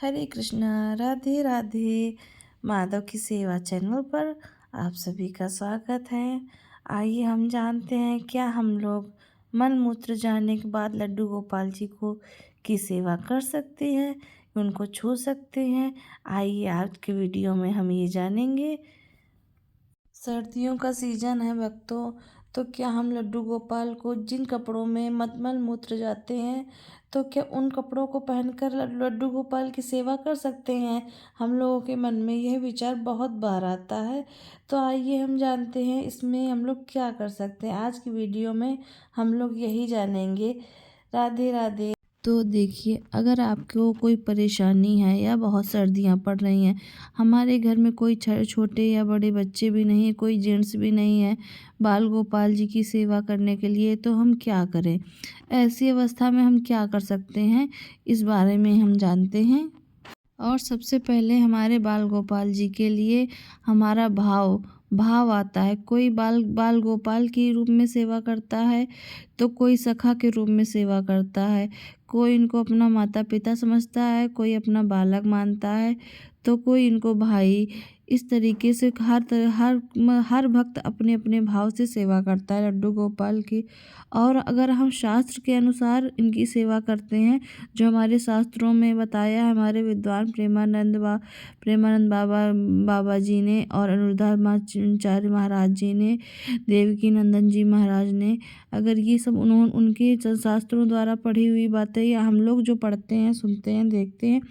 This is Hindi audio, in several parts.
हरे कृष्णा, राधे राधे। माधव की सेवा चैनल पर आप सभी का स्वागत है। आइए हम जानते हैं क्या हम लोग मन मूत्र जाने के बाद लड्डू गोपाल जी को की सेवा कर सकते हैं, उनको छू सकते हैं। आइए आज के वीडियो में हम ये जानेंगे। सर्दियों का सीजन है भक्तों, तो क्या हम लड्डू गोपाल को जिन कपड़ों में मल मूत्र जाते हैं, तो क्या उन कपड़ों को पहनकर लड्डू गोपाल की सेवा कर सकते हैं? हम लोगों के मन में यह विचार बहुत बार आता है। तो आइए हम जानते हैं इसमें हम लोग क्या कर सकते हैं। आज की वीडियो में हम लोग यही जानेंगे। राधे राधे। तो देखिए, अगर आपको कोई परेशानी है या बहुत सर्दियाँ पड़ रही हैं, हमारे घर में कोई छोटे या बड़े बच्चे भी नहीं है, कोई जेंट्स भी नहीं है बाल गोपाल जी की सेवा करने के लिए, तो हम क्या करें? ऐसी अवस्था में हम क्या कर सकते हैं, इस बारे में हम जानते हैं। और सबसे पहले हमारे बाल गोपाल जी के लिए हमारा भाव भाव आता है। कोई बाल बाल गोपाल के रूप में सेवा करता है, तो कोई सखा के रूप में सेवा करता है। कोई इनको अपना माता पिता समझता है, कोई अपना बालक मानता है, तो कोई इनको भाई। इस तरीके से हर भक्त अपने अपने भाव से सेवा करता है लड्डू गोपाल की। और अगर हम शास्त्र के अनुसार इनकी सेवा करते हैं, जो हमारे शास्त्रों में बताया है, हमारे विद्वान प्रेमानंद बाबा जी ने और अनिरुद्धाचार्य महाराज जी ने, देवकी नंदन जी महाराज ने, अगर ये सब उनके शास्त्रों द्वारा पढ़ी हुई बातें या हम लोग जो पढ़ते हैं, सुनते हैं, देखते हैं,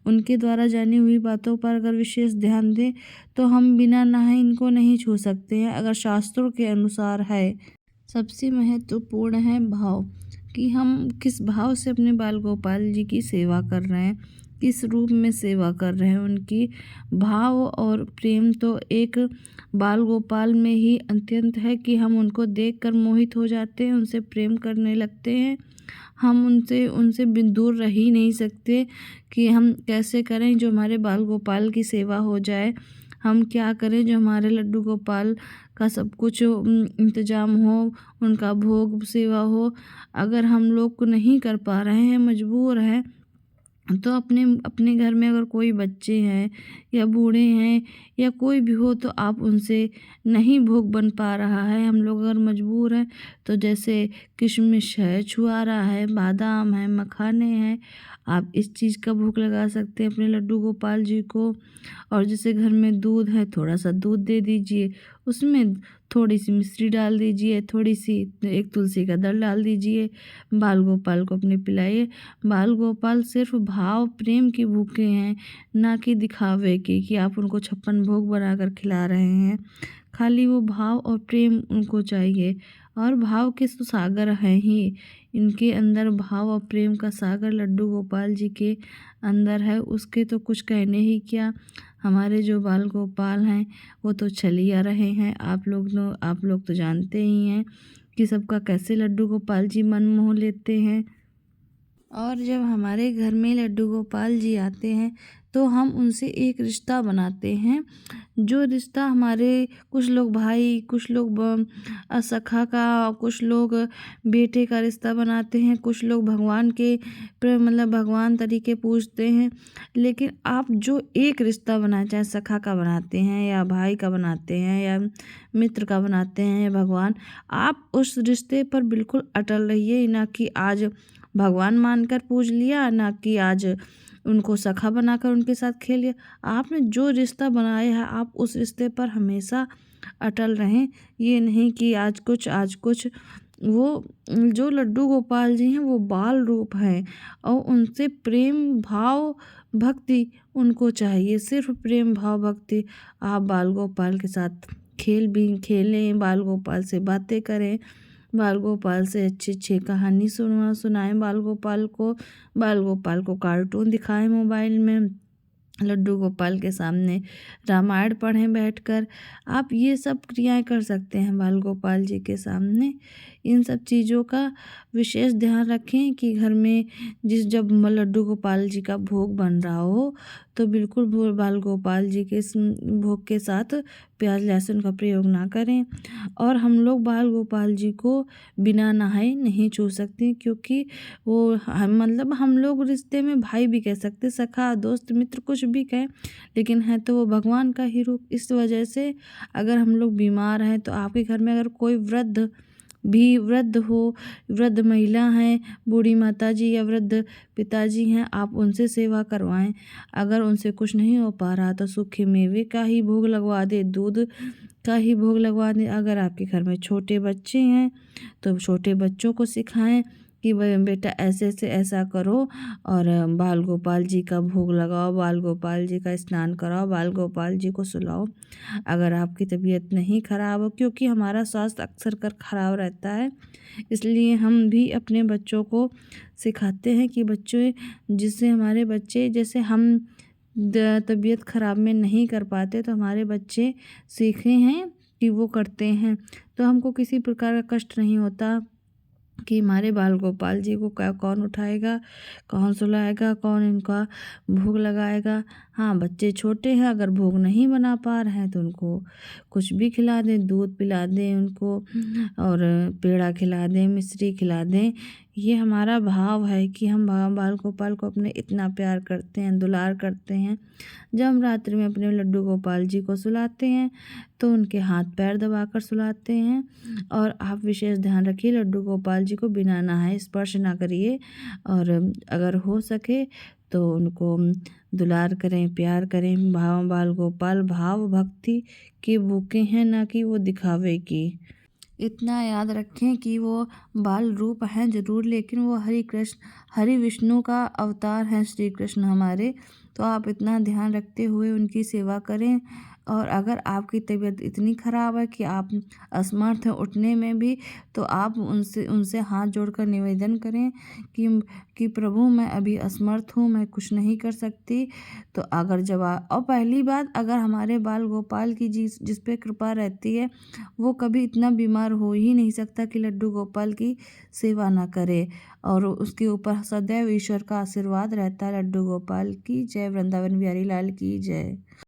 उनके द्वारा जानी हुई बातों पर अगर विशेष ध्यान दें, तो हम बिना नहाए इनको नहीं छू सकते हैं, अगर शास्त्रों के अनुसार है। सबसे महत्वपूर्ण है भाव, कि हम किस भाव से अपने बाल गोपाल जी की सेवा कर रहे हैं, किस रूप में सेवा कर रहे हैं। उनकी भाव और प्रेम तो एक बाल गोपाल में ही अत्यंत है कि हम उनको देखकर मोहित हो जाते हैं, उनसे प्रेम करने लगते हैं। हम उनसे उनसे दूर रह ही नहीं सकते कि हम कैसे करें जो हमारे बाल गोपाल की सेवा हो जाए। हम क्या करें जो हमारे लड्डू गोपाल का सब कुछ इंतजाम हो, उनका भोग सेवा हो। अगर हम लोग को नहीं कर पा रहे हैं, मजबूर हैं, तो अपने अपने घर में अगर कोई बच्चे हैं या बूढ़े हैं या कोई भी हो, तो आप उनसे नहीं भोग बन पा रहा है, हम लोग अगर मजबूर हैं, तो जैसे किशमिश है, छुआरा है, बादाम है, मखाने हैं, आप इस चीज़ का भोग लगा सकते हैं अपने लड्डू गोपाल जी को। और जैसे घर में दूध है, थोड़ा सा दूध दे दीजिए, उसमें थोड़ी सी मिश्री डाल दीजिए, थोड़ी सी एक तुलसी का दल डाल दीजिए, बाल गोपाल को अपने पिलाइए। बाल गोपाल सिर्फ भाव प्रेम के भूखे हैं, ना कि दिखावे के कि आप उनको 56 भोग बनाकर खिला रहे हैं। खाली वो भाव और प्रेम उनको चाहिए। और भाव के तो सागर हैं ही, इनके अंदर भाव और प्रेम का सागर लड्डू गोपाल जी के अंदर है। उसके तो कुछ कहने ही क्या, हमारे जो बाल गोपाल हैं वो तो चल ही आ रहे हैं। आप लोग तो जानते ही हैं कि सबका कैसे लड्डू गोपाल जी मन मोह लेते हैं। और जब हमारे घर में लड्डू गोपाल जी आते हैं, तो हम उनसे एक रिश्ता बनाते हैं, जो रिश्ता हमारे कुछ लोग भाई, कुछ लोग सखा का, कुछ लोग बेटे का रिश्ता बनाते हैं, कुछ लोग भगवान के मतलब भगवान तरीके पूजते हैं। लेकिन आप जो एक रिश्ता बनाए, चाहे सखा का बनाते हैं या भाई का बनाते हैं या मित्र का बनाते हैं या भगवान, आप उस रिश्ते पर बिल्कुल अटल रहिए। ना कि आज भगवान मानकर पूज लिया, ना कि आज उनको सखा बनाकर उनके साथ खेलिए। आपने जो रिश्ता बनाया है, आप उस रिश्ते पर हमेशा अटल रहें। ये नहीं कि आज कुछ। वो जो लड्डू गोपाल जी हैं वो बाल रूप हैं, और उनसे प्रेम भाव भक्ति उनको चाहिए, सिर्फ प्रेम भाव भक्ति। आप बाल गोपाल के साथ खेल भी खेलें, बाल गोपाल से बातें करें, बाल गोपाल से अच्छी अच्छी कहानी सुनाएं, बाल गोपाल को कार्टून दिखाएं मोबाइल में, लड्डू गोपाल के सामने रामायण पढ़ें बैठकर। आप ये सब क्रियाएं कर सकते हैं बाल गोपाल जी के सामने। इन सब चीज़ों का विशेष ध्यान रखें कि घर में जब लड्डू गोपाल जी का भोग बन रहा हो तो बिल्कुल बाल गोपाल जी के भोग के साथ प्याज लहसुन का प्रयोग ना करें। और हम लोग बाल गोपाल जी को बिना नहाए नहीं छू सकते, क्योंकि वो मतलब हम लोग रिश्ते में भाई भी कह सकते, सखा दोस्त मित्र कुछ भी कहें, लेकिन है तो वो भगवान का ही रूप। इस वजह से अगर हम लोग बीमार हैं तो आपके घर में अगर कोई वृद्ध महिला हैं, बूढ़ी माता जी या वृद्ध पिताजी हैं, आप उनसे सेवा करवाएं। अगर उनसे कुछ नहीं हो पा रहा तो सूखे मेवे का ही भोग लगवा दे, दूध का ही भोग लगवा दें। अगर आपके घर में छोटे बच्चे हैं तो छोटे बच्चों को सिखाएं कि बेटा ऐसे से ऐसा करो और बाल गोपाल जी का भोग लगाओ, बाल गोपाल जी का स्नान कराओ, बाल गोपाल जी को सुलाओ। अगर आपकी तबीयत नहीं खराब हो, क्योंकि हमारा स्वास्थ्य अक्सर कर खराब रहता है, इसलिए हम भी अपने बच्चों को सिखाते हैं कि बच्चे, जिससे हमारे बच्चे, जैसे हम तबीयत ख़राब में नहीं कर पाते तो हमारे बच्चे सीखे हैं कि वो करते हैं, तो हमको किसी प्रकार का कष्ट नहीं होता कि हमारे बाल गोपाल जी को क्या कौन उठाएगा, कौन सुलाएगा, कौन इनका भोग लगाएगा। हाँ, बच्चे छोटे हैं, अगर भोग नहीं बना पा रहे हैं तो उनको कुछ भी खिला दें, दूध पिला दें उनको और पेड़ा खिला दें, मिश्री खिला दें। ये हमारा भाव है कि हम बाल गोपाल को अपने इतना प्यार करते हैं, दुलार करते हैं। जब हम रात्रि में अपने लड्डू गोपाल जी को सुलाते हैं तो उनके हाथ पैर दबाकर सुलाते हैं। और आप विशेष ध्यान रखिए, लड्डू गोपाल जी को बिना नहाए स्पर्श ना करिए, और अगर हो सके तो उनको दुलार करें, प्यार करें। बाल गोपाल भाव भक्ति के भूखे हैं, ना कि वो दिखावे की। इतना याद रखें कि वो बाल रूप हैं ज़रूर, लेकिन वो हरि विष्णु का अवतार हैं श्री कृष्ण हमारे। तो आप इतना ध्यान रखते हुए उनकी सेवा करें। और अगर आपकी तबीयत इतनी ख़राब है कि आप असमर्थ हैं उठने में भी, तो आप उनसे हाथ जोड़कर निवेदन करें कि प्रभु मैं अभी असमर्थ हूँ, मैं कुछ नहीं कर सकती। तो अगर और पहली बात, अगर हमारे बाल गोपाल की जिस पे कृपा रहती है, वो कभी इतना बीमार हो ही नहीं सकता कि लड्डू गोपाल की सेवा ना करे। और उसके ऊपर सदैव ईश्वर का आशीर्वाद रहता है। लड्डू गोपाल की जय, वृंदावन बिहारी लाल की जय।